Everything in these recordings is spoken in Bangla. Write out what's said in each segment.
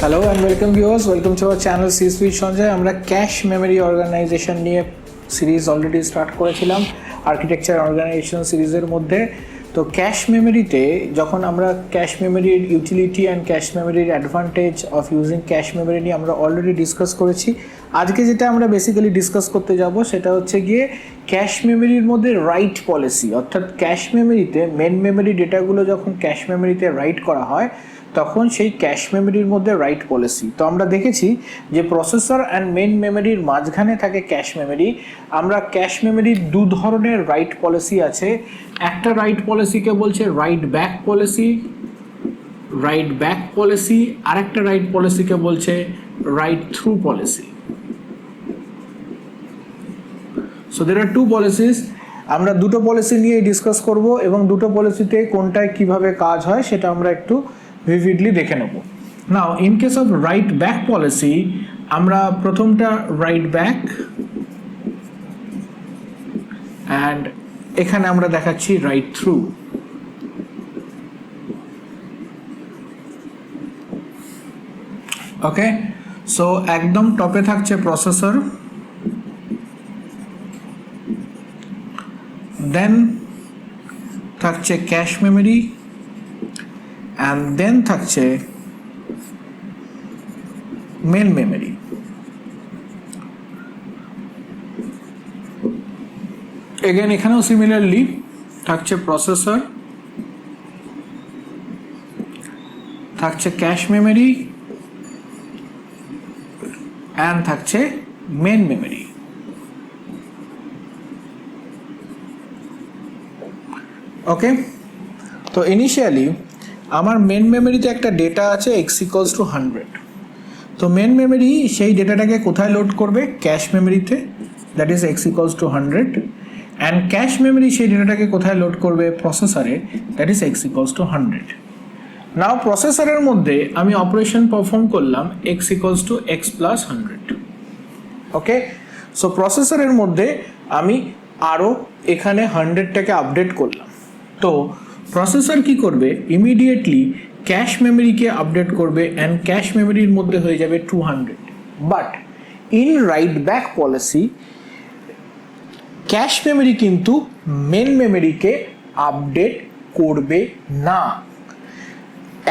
Hello and welcome viewers, welcome to our channel C Speed Sanjay. আমরা ক্যাশ মেমোরি অর্গানাইজেশন নিয়ে সিরিজ অলরেডি স্টার্ট করেছিলাম আর্কিটেকচার অর্গানাইজেশন সিরিজের মধ্যে। তো ক্যাশ মেমোরিতে যখন আমরা ক্যাশ মেমোরির ইউটিলিটি অ্যান্ড ক্যাশ মেমোরির advantage of using cache memory নিয়ে আমরা অলরেডি ডিসকাস করেছি। আজকে যেটা আমরা বেসিক্যালি ডিসকাস করতে যাব সেটা হচ্ছে গিয়ে ক্যাশ মেমোরির মধ্যে রাইট পলিসি, অর্থাৎ ক্যাশ মেমোরিতে মেন মেমোরি ডেটাগুলো যখন ক্যাশ মেমোরিতে রাইট করা হয় তখন সেই ক্যাশ মেমোরির মধ্যে রাইট পলিসি। তো আমরা দেখেছি যে প্রসেসর অ্যান্ড মেন মেমোরির মাঝখানে থাকে ক্যাশ মেমোরি। আমরা ক্যাশ মেমোরির দু ধরনের রাইট পলিসি আছে। একটা রাইট পলিসিকে বলছে রাইট ব্যাক পলিসি, আর একটা রাইট পলিসিকে বলছে right through policy. So there are two policies. আমরা দুটো পলিসি নিয়ে ডিসকাস করব এবং দুটো পলিসিতে কোনটায় কিভাবে কাজ হয় সেটা আমরা একটু vividly দেখে নেব। নাও in case of right back policy আমরা প্রথমটা রাইট ব্যাক অ্যান্ড এখানে আমরা দেখাচ্ছি রাইট থ্রু। ওকে, সো একদম টপে থাকছে প্রসেসর, দেন থাকছে ক্যাশ মেমোরি, and then থাকছে মেন মেমোরি। এগেন এখানেও সিমিলারলি থাকছে প্রসেসর, থাকছে ক্যাশ মেমোরি and থাকছে মেন মেমোরি। ওকে, তো ইনিশিয়ালি আমার মেন মেমোরিতে একটা ডেটা আছে x=100। তো মেন মেমোরি সেই ডেটাটাকে কোথায় লোড করবে? ক্যাশ মেমোরিতে, that is x=100, and cache memory সেই ডেটাটাকে কোথায় লোড করবে? প্রসেসরে, দ্যাট ইজ x=100। নাও প্রসেসরের মধ্যে আমি অপারেশন পারফর্ম করলাম x=x+100। ওকে, সো প্রসেসরের মধ্যে আমি আরও এখানে 100টাকে আপডেট করলাম। তো প্রসেসর কি করবে? ইমিডিয়েটলি ক্যাশ মেমোরিকে আপডেট করবে অ্যান্ড ক্যাশ মেমোরির মধ্যে হয়ে যাবে 200। But in right back policy cache memory কিন্তু মেন মেমোরিকে আপডেট করবে না।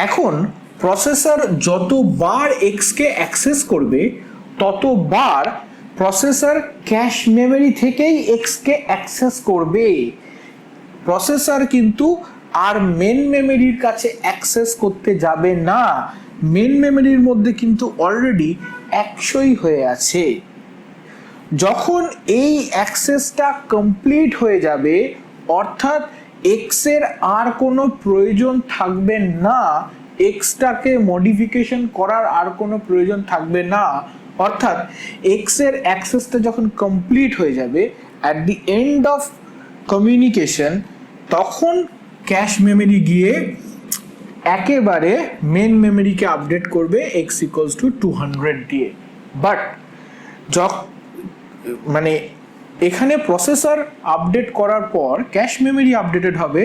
এখন প্রসেসর যতবার এক্সকে অ্যাক্সেস করবে ততবার প্রসেসর ক্যাশ মেমোরি থেকেই এক্সকে অ্যাক্সেস করবে। প্রসেসর কিন্তু আর মেন মেমোরির কাছে অ্যাক্সেস করতে যাবে না। মেন মেমোরির মধ্যে কিন্তু অলরেডি 100ই হয়ে আছে। যখন এই অ্যাক্সেসটা কমপ্লিট হয়ে যাবে, অর্থাৎ এক্সের আর কোনো প্রয়োজন থাকবে না, এক্সটাকে মডিফিকেশন করার আর কোনো প্রয়োজন থাকবে না, অর্থাৎ এক্সের অ্যাক্সেসটা যখন কমপ্লিট হয়ে যাবে at the end of communication, তখন ক্যাশ মেমোরি গিয়ে একেবারে মেন মেমোরিকে আপডেট করবে x=200 দিয়ে। বাট মানে এখানে প্রসেসর আপডেট করার পর ক্যাশ মেমোরি আপডেটেড হবে,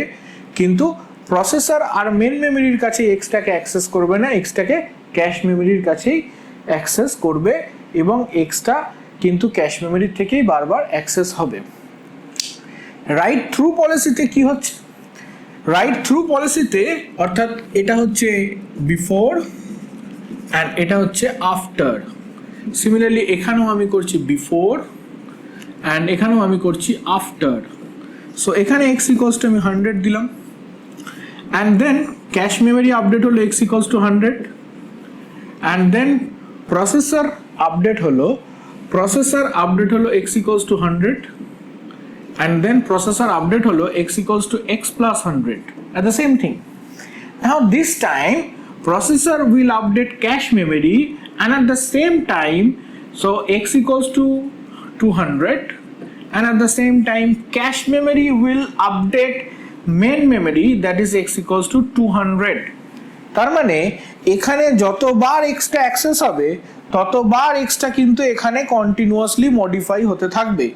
কিন্তু প্রসেসর আর মেন মেমোরির কাছে এক্সটাকে অ্যাক্সেস করবে না, এক্সটাকে ক্যাশ মেমোরির কাছেই অ্যাক্সেস করবে এবং এক্সটা কিন্তু ক্যাশ মেমোরির থেকেই বারবার অ্যাক্সেস হবে। রাইট থ্রু পলিসিতে কি হচ্ছে? রাইট থ্রু পলিসিতে অর্থাৎ এটা হচ্ছে বিফোর অ্যান্ড এটা হচ্ছে আফটার। সিমিলারলি এখানেও আমি করছি বিফোর অ্যান্ড এখানেও আমি করছি আফটার। সো এখানে x= আমি 100 দিলাম and then cache memory update হলো x=100 and then processor update হলো x=100 and then processor update holo x=x+100 at the same thing. Now this time processor will update cache memory and at the same time, so x=200 and at the same time cache memory will update main memory, that is x=200. তার মানে এখানে যতবার এক্সটা অ্যাক্সেস হবে ততবার এক্সটা কিন্তু এখানে কন্টিনিউয়াসলি মডিফাই হতে থাকবে,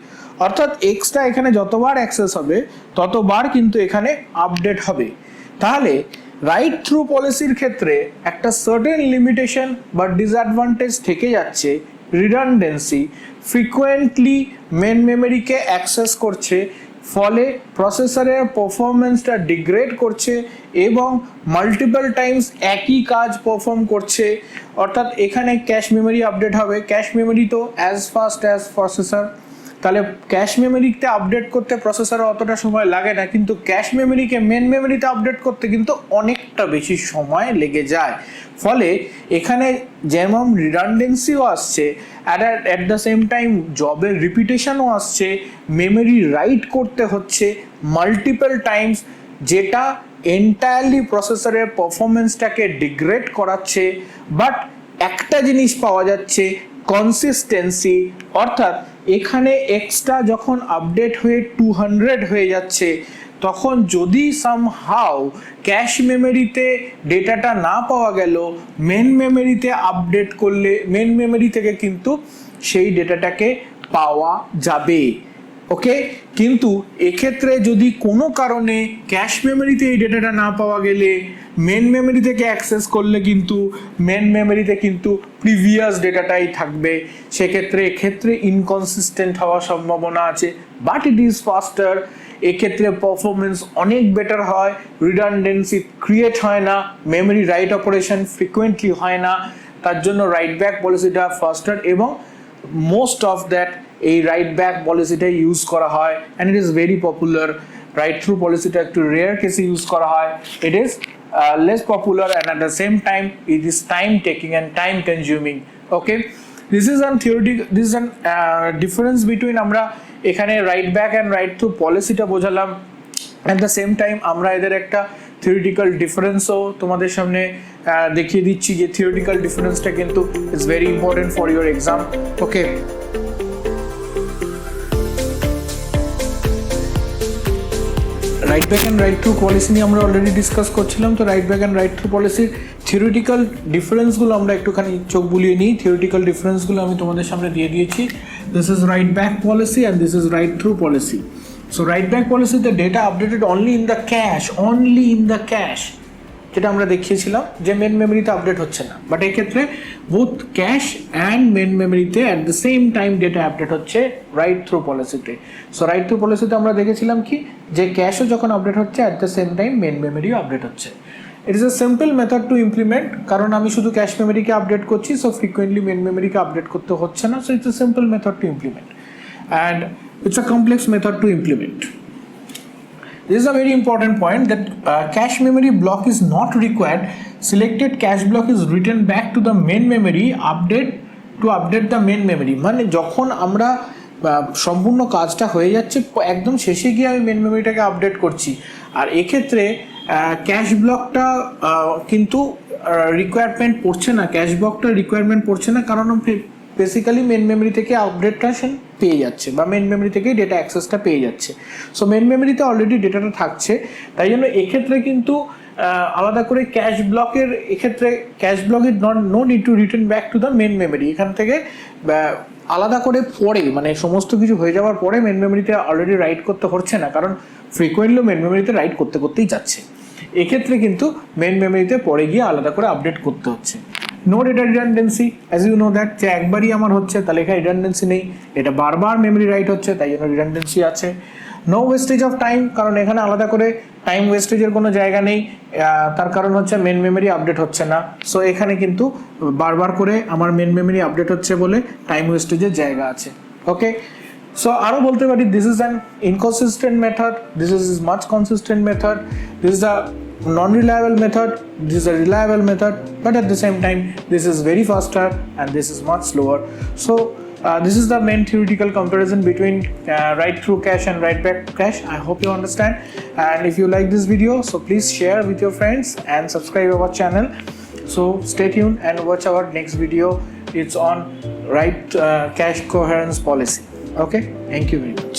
অর্থাৎ এক্সটা এখানে যতবার অ্যাক্সেস হবে ততবার কিন্তু এখানে আপডেট হবে। তাহলে রাইট থ্রু পলিসির ক্ষেত্রে একটা সার্টেন লিমিটেশন বা ডিসঅ্যাডভান্টেজ থেকে যাচ্ছে। রিডান্ডেন্সি ফ্রিকোয়েন্টলি মেন মেমোরিকে অ্যাক্সেস করছে, ফলে প্রসেসরের পারফরমেন্সটা ডিগ্রেড করছে এবং মাল্টিপল টাইমস একই কাজ পারফর্ম করছে। অর্থাৎ এখানে ক্যাশ মেমোরি আপডেট হবে, ক্যাশ মেমোরি তো অ্যাজ ফাস্ট অ্যাজ প্রসেসর, তাহলে ক্যাশ মেমোরিতে আপডেট করতে প্রসেসরে অতটা সময় লাগে না, কিন্তু ক্যাশ মেমোরিকে মেন মেমোরিতে আপডেট করতে কিন্তু অনেকটা বেশি সময় লেগে যায়। ফলে এখানে যেমন রিডান্ডেন্সিও আসছে, অ্যাট দ্য সেম টাইম জবের রিপিটেশনও আসছে, মেমোরি রাইট করতে হচ্ছে মাল্টিপল টাইমস, যেটা এন্টায়ারলি প্রসেসরের পারফরমেন্সটাকে ডিগ্রেড করাচ্ছে। বাট একটা জিনিস পাওয়া যাচ্ছে, কনসিস্টেন্সি, অর্থাৎ এখানে এক্সট্রা যখন আপডেট হয়ে 200 হয়ে যাচ্ছে, তখন যদি সামহাউ ক্যাশ মেমোরিতে ডেটাটা না পাওয়া গেল, মেন মেমোরিতে আপডেট করলে মেন মেমোরি থেকে কিন্তু সেই ডেটাটাকে পাওয়া যাবে। ওকে, কিন্তু এক্ষেত্রে যদি কোনো কারণে ক্যাশ মেমোরিতে এই ডেটাটা না পাওয়া গেলে মেন মেমোরি থেকে অ্যাক্সেস করলে কিন্তু মেন মেমোরিতে কিন্তু প্রিভিয়াস ডেটাটাই থাকবে, সেক্ষেত্রে ইনকনসিস্টেন্ট হওয়ার সম্ভাবনা আছে। বাট ইট ইজ ফাস্টার, এক্ষেত্রে পারফরমেন্স অনেক বেটার হয়, রিডান্ডেন্সি ক্রিয়েট হয় না, মেমোরি রাইট অপারেশন ফ্রিকুয়েন্টলি হয় না, তার জন্য রাইট ব্যাক পলিসিটা ফাস্টার এবং মোস্ট অফ দ্যাট এই রাইট ব্যাক পলিসিটা ইউজ করা হয় and it is very popular. Write through পলিসিটা একটু রেয়ার কেসে ইউজ করা হয়, it is less popular and at the same time it is time taking and time consuming. Okay, this is an theoretical, this is an difference between আমরা এখানে write back and write through পলিসিটা বোঝালাম, at the same time আমরা এদের একটা থিওরিটিক্যাল ডিফারেন্সও তোমাদের সামনে দেখিয়ে দিচ্ছি, যে থিওরিটিক্যাল ডিফারেন্সটা কিন্তু is very important for your exam. Okay, right back and right through policy নিয়ে আমরা অলরেডি ডিসকাস করছিলাম। তো right back and right through পলিসির থিওরিটিক্যাল ডিফারেন্সগুলো আমরা একটুখানি চোখ বুলিয়ে নিই। থিওরিটিক্যাল ডিফারেন্সগুলো আমি তোমাদের সামনে দিয়ে দিয়েছি। This is right back policy and this is right through policy. So right back policy the data updated only in the cash, যেটা আমরা দেখিয়েছিলাম যে মেন মেমোরিতে আপডেট হচ্ছে না, বাট এক্ষেত্রে বোথ ক্যাশ অ্যান্ড মেন মেমোরিতে at the same time data update হচ্ছে রাইট থ্রু পলিসিতে। সো রাইট থ্রু পলিসিতে আমরা দেখেছিলাম কি, যে ক্যাশও যখন আপডেট হচ্ছে at the same time main মেমোরিও আপডেট হচ্ছে। It is a simple method to implement, কারণ আমি শুধু ক্যাশ মেমোরিকে আপডেট করছি, সো ফ্রিকুয়েন্টলি মেন মেমোরিকে আপডেট করতে হচ্ছে না। So it's a simple method to implement and it's a complex method to implement. This is a very important point that cache memory block is not required. Selected cache block is written back to the main memory to update the main memory. মানে যখন আমরা সম্পূর্ণ কাজটা হয়ে যাচ্ছে, একদম শেষে গিয়ে আমি মেন মেমোরিটাকে আপডেট করছি। আর এক্ষেত্রে ক্যাশ ব্লকটা কিন্তু রিকোয়ারমেন্ট পড়ছে না, ক্যাশ ব্লকটা রিকোয়ারমেন্ট পড়ছে না, কারণ বেসিক্যালি মেন মেমোরি থেকে আপডেটটা পেয়ে যাচ্ছে বা মেন মেমোরি থেকে ডেটা অ্যাক্সেসটা পেয়ে যাচ্ছে। সো মেন মেমোরিতে অলরেডি ডেটাটা থাকছে, তাই জন্য এক্ষেত্রে কিন্তু আলাদা করে ক্যাশ ব্লকের এক্ষেত্রে ক্যাশ ব্লকের no need to return back to the main memory. এখান থেকে আলাদা করে পরে, মানে সমস্ত কিছু হয়ে যাওয়ার পরে মেন মেমোরিতে অলরেডি রাইট করতে হচ্ছে না, কারণ ফ্রিকোয়েন্টলি মেন মেমোরিতে রাইট করতেই যাচ্ছে। এক্ষেত্রে কিন্তু মেন মেমোরিতে পরে গিয়ে আলাদা করে আপডেট করতে হচ্ছে। No data redundancy, as you know that, যে একবারই আমার হচ্ছে তাহলে এখানে রিডান্ডেন্সি নেই, এটা বারবার মেমোরি রাইট হচ্ছে, তাই জন্য রিডান্ডেন্সি আছে। নো ওয়েস্টেজ অফ টাইম, কারণ এখানে আলাদা করে টাইম ওয়েস্টেজের কোনো জায়গা নেই, তার কারণ হচ্ছে মেন মেমোরি আপডেট হচ্ছে না। সো এখানে কিন্তু বারবার করে আমার মেন মেমোরি আপডেট হচ্ছে বলে টাইম ওয়েস্টেজের জায়গা আছে। ওকে, সো আরও বলতে পারি this is an inconsistent method, this is much consistent method, this is a non-reliable method, this is a reliable method, but at the same time this is very faster and this is much slower. So this is the main theoretical comparison between write through cache and write back cache. I hope you understand, and if you like this video, so please share with your friends and subscribe our channel. So stay tuned and watch our next video. It's on write cache coherence policy. Okay, thank you very much.